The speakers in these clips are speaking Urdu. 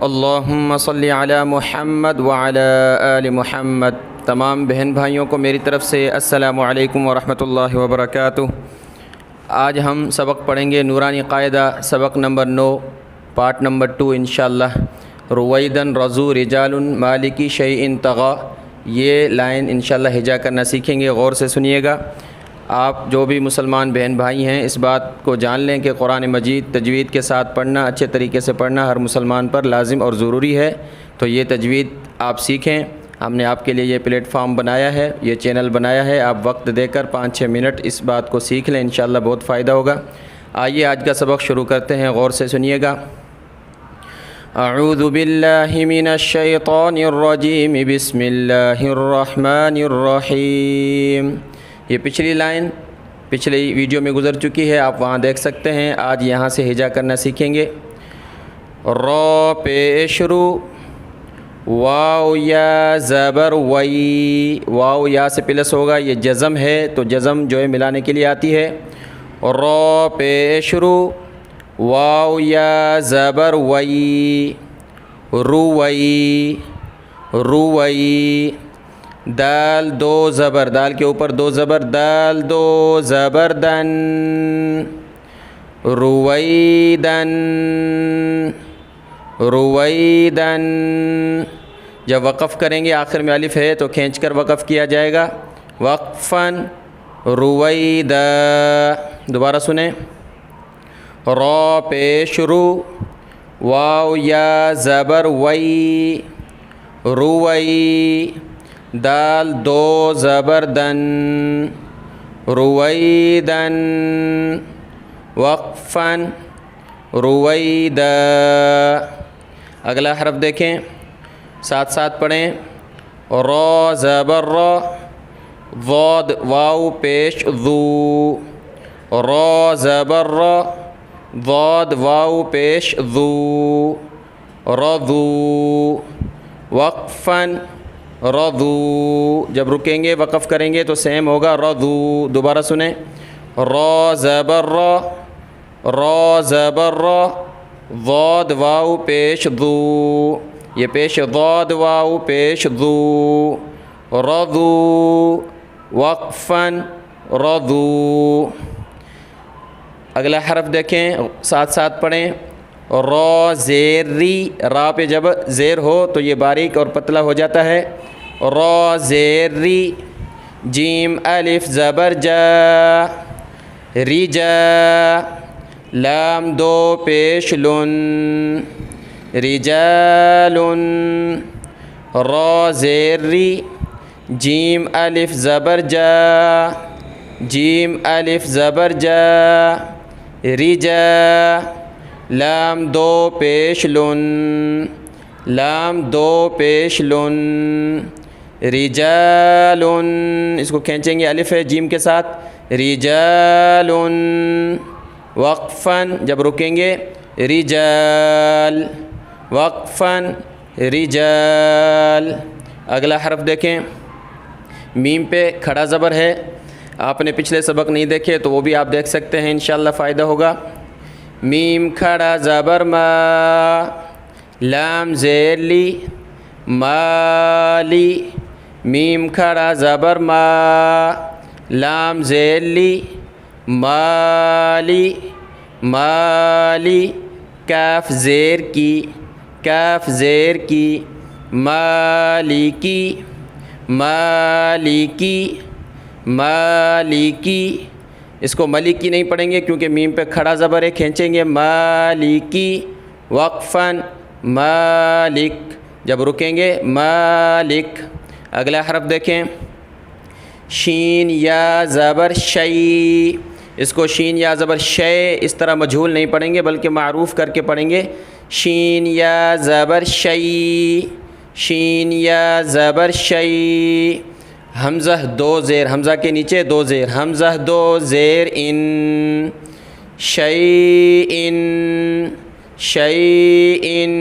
اللہم صلی علی محمد وعلی آل محمد۔ تمام بہن بھائیوں کو میری طرف سے السلام علیکم ورحمۃ اللہ وبرکاتہ۔ آج ہم سبق پڑھیں گے نورانی قاعدہ سبق نمبر 9 پارٹ نمبر 2 انشاءاللہ۔ رویدن رضو رجال مالکی شیء طغی، یہ لائن انشاءاللہ ہجا کرنا سیکھیں گے، غور سے سنیے گا۔ آپ جو بھی مسلمان بہن بھائی ہیں اس بات کو جان لیں کہ قرآن مجید تجوید کے ساتھ پڑھنا، اچھے طریقے سے پڑھنا ہر مسلمان پر لازم اور ضروری ہے، تو یہ تجوید آپ سیکھیں۔ ہم نے آپ کے لیے یہ پلیٹ فارم بنایا ہے، یہ چینل بنایا ہے، آپ وقت دے کر 5-6 منٹ اس بات کو سیکھ لیں، انشاءاللہ بہت فائدہ ہوگا۔ آئیے آج کا سبق شروع کرتے ہیں، غور سے سنیے گا۔ اعوذ باللہ من الشیطان الرجیم، بسم اللہ الرحمن الرحیم۔ یہ پچھلی لائن پچھلی ویڈیو میں گزر چکی ہے، آپ وہاں دیکھ سکتے ہیں۔ آج یہاں سے ہجا کرنا سیکھیں گے۔ را پیش رو، واو یا زبر وئی، واو یا سے پلس ہوگا، یہ جزم ہے تو جزم جو ہے ملانے کے لیے آتی ہے۔ را پیش رو، واو یا زبر وئی، روئی، روئی۔ دال دو زبر، دال کے اوپر دو زبر، دال دو زبر دن، رویدن، رویدن۔ جب وقف کریں گے آخر میں الف ہے تو کھینچ کر وقف کیا جائے گا، وقفاً، رویدا۔ دوبارہ سنیں۔ را پیش رو، واو یا زبر وئی، روئی۔ دال دو زبر دن، رویدن، وقفاً، رویدا۔ اگلا حرف دیکھیں، ساتھ ساتھ پڑھیں۔ را زبر را، ضاد واو پیش ذو، را زبر را، ضاد واو پیش ذو، رضو، وقفاً، رضو۔ جب رکیں گے وقف کریں گے تو سیم ہوگا، رضو۔ دوبارہ سنیں۔ را زبر را، را زبر را، ضاد واو پیش ذو، یہ پیش ضاد واو پیش ذو، رضو، وقفاً، رضو۔ اگلا حرف دیکھیں، ساتھ ساتھ پڑھیں۔ را زیر ری، را پہ جب زیر ہو تو یہ باریک اور پتلا ہو جاتا ہے، را زیر ری۔ جیم الف زبر جا، رجا۔ لام دو پیش لن، رجال۔ را زیر ری، جیم الف زبر جا، جیم الف زبر جا، رجا۔ لام دو پیش لن، لام دو پیش لن، رجال۔ اس کو کھینچیں گے الف ہے جیم کے ساتھ، رجال، وقفاً۔ جب رکیں گے رجال، وقفاً، رجال۔ اگلا حرف دیکھیں، میم پہ کھڑا زبر ہے، آپ نے پچھلے سبق نہیں دیکھے تو وہ بھی آپ دیکھ سکتے ہیں، انشاءاللہ فائدہ ہوگا۔ میم کھڑا زبر ما، لام زیر لی، مالی۔ میم کھڑا زبر ما، لام زیر لی، مالی، مالی۔ کاف زیر کی، کاف زیر کی، مالکی، مالکی، مالکی۔ اس کو ملکی نہیں پڑھیں گے کیونکہ میم پہ کھڑا زبر ہے، کھینچیں گے مالکی، وقفاً، مالک۔ جب رکیں گے مالک۔ اگلا حرف دیکھیں، شین یا زبر شی، اس کو شین یا زبر شے اس طرح مجہول نہیں پڑھیں گے بلکہ معروف کر کے پڑھیں گے، شین یا زبر شی، شین یا زبر شی۔ حمزہ دو زیر، حمزہ کے نیچے دو زیر، حمزہ دو زیر ان، شیئن، شیئن،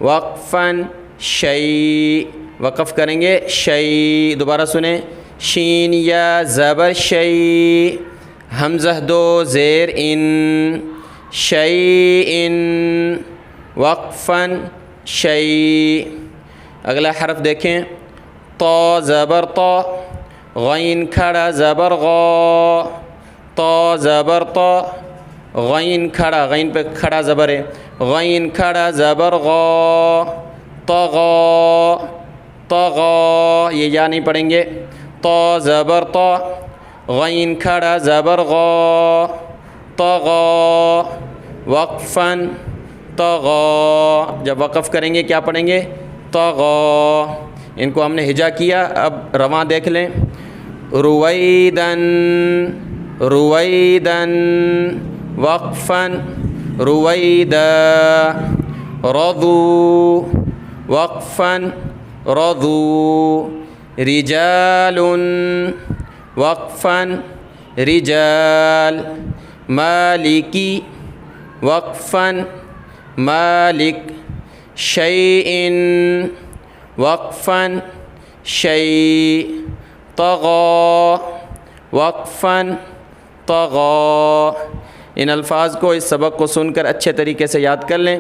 وقفاً، شیء۔ وقف کریں گے شیء۔ دوبارہ سنیں، شین یا زبر شیء، حمزہ دو زیر ان، شیئن، وقفاً شيء. اگلا حرف دیکھیں تو زبر تو، غین کھڑا زبر غا، تو زبر تو، غین کھڑا، غین پہ کھڑا زبر ہے، غین کھڑا زبر غا، طغا، طغا، یہ یا نہیں پڑھیں گے، تو زبر تو، غین کھڑا زبر غا، طغا، وقفاً طغا. جب وقف کریں گے کیا پڑھیں گے؟ طغا. ان کو ہم نے ہجا کیا. اب رواں دیکھ لیں. رویدن، رویدن، وقفاً رویدا. رضو، وقفاً رضو. رجال، وقفاً رجال. مالکی، وقفاً مالک. شیء، وقفاً شیء. طغا، وقفاً طغا. ان الفاظ کو، اس سبق کو سن کر اچھے طریقے سے یاد کر لیں.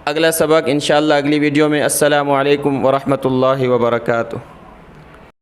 اگلا سبق انشاءاللہ اگلی ویڈیو میں. السلام علیکم ورحمۃ اللہ وبرکاتہ.